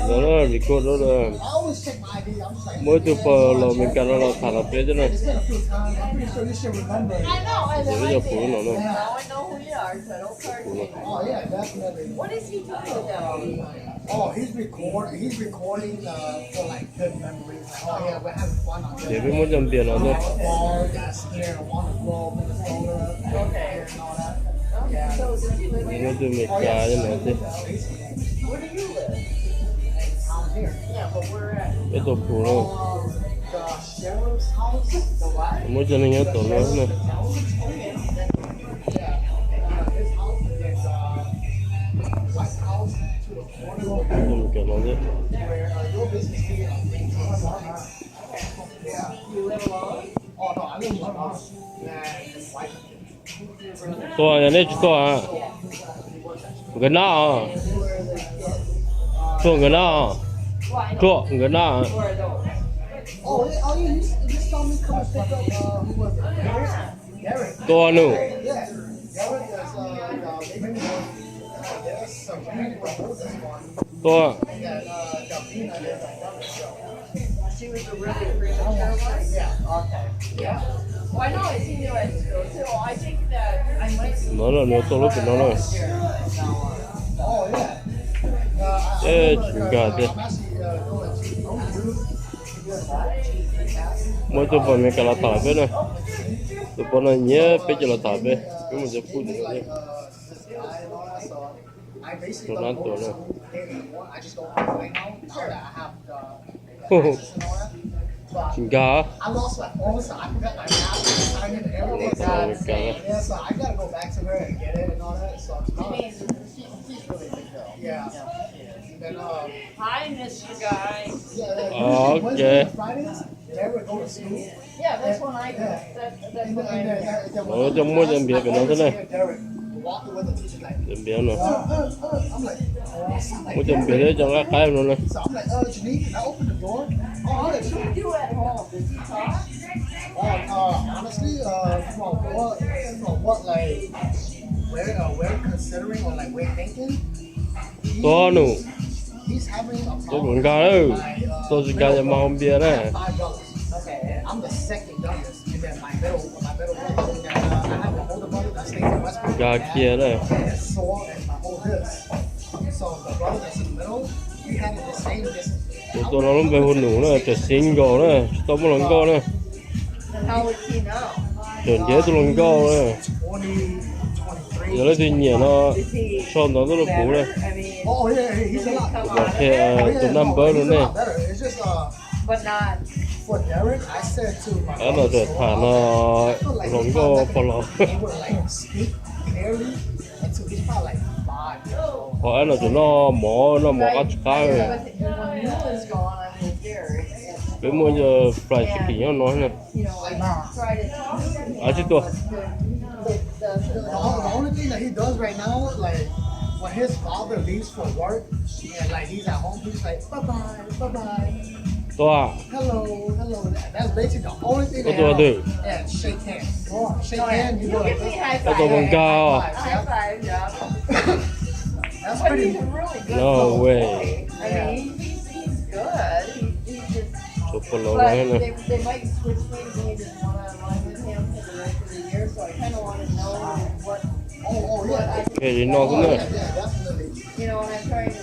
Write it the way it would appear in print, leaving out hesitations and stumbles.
đó là record đó là mới từ phở là mình cần là thả là bé chứ này để bây giờ phụ nó nữa để biết muốn dòng tiền nó thôi muốn từ mình cả cho nó thế cái tổ phụ nó muốn cho nên nhớ tổ nó này mình kể nó thế to nhà này to à gần nào to gần nào to gần nào to nữa to She was a really premature one? Yeah. Okay. Yeah. Well, I know I seen you at school too. I think that I might be. nó là nó to lúc nó rồi ê chúng cả thế mới tụi bọn mình cả là thả bên này tụi bọn này nhớ bây giờ là thả bên cái một giờ phút nữa đấy nó ăn tuổi này chúng cả Hi, Mr. Guy. ok Yeah, that's when I go. That's when I go. nó trong mỗi dân biệt của nó thế này dân biệt nữa mỗi dân biệt đấy cho các cái nó này What do you do at home? Does he talk? Honestly, what like we're considering or like we're thinking, to nữa he's having a tôi problem. muốn cả đâu tôi chỉ cả nhà mà không biết này $5. Okay. I'm the second youngest, and then my middle brother, and I have an older brother that stays in Westbrook. cả kia này And so and my whole this. So the brother that's in the middle, we had the same distance. tôi nó luôn về hôn nữ này trở single này tôi muốn lần câu này How is he now? chuyển chế tôi lần câu này 23. giờ lấy thì nhỉ nó Is he son nó rất là cũ này better? I mean, Oh yeah, he's a lot. come và on. khi tôi năm bữa luôn này It's just But not. for Derek, I said to my đó là để thả nó lần câu còn lo able to like speak clearly until he's probably like 5 years old. hỏi là tụi nó mỏ các cái But when you was gone, I was there. bây mỗi giờ phải chỉ kỹ nó nói này You know, I tried to. à chứ tôi The only thing that he does right now, like when his father leaves for work and like he's at home, he's like bye bye, tôi à hello. That's basically the only thing. Có They tôi have. được Yeah, shake hands. Shake Oh, yeah. hands. You You do give me it. high có five. tôi bằng cao High five, yeah. That's But pretty. he's a really good No little way. boy. I mean, he's good. He's just. tôi còn lo But nói này they might switch me to me just one-on-one with him for the rest of the year, so I kind of want to know what Oh yeah. I, cái gì nó cũng này Yeah, definitely. you know, and I'm trying to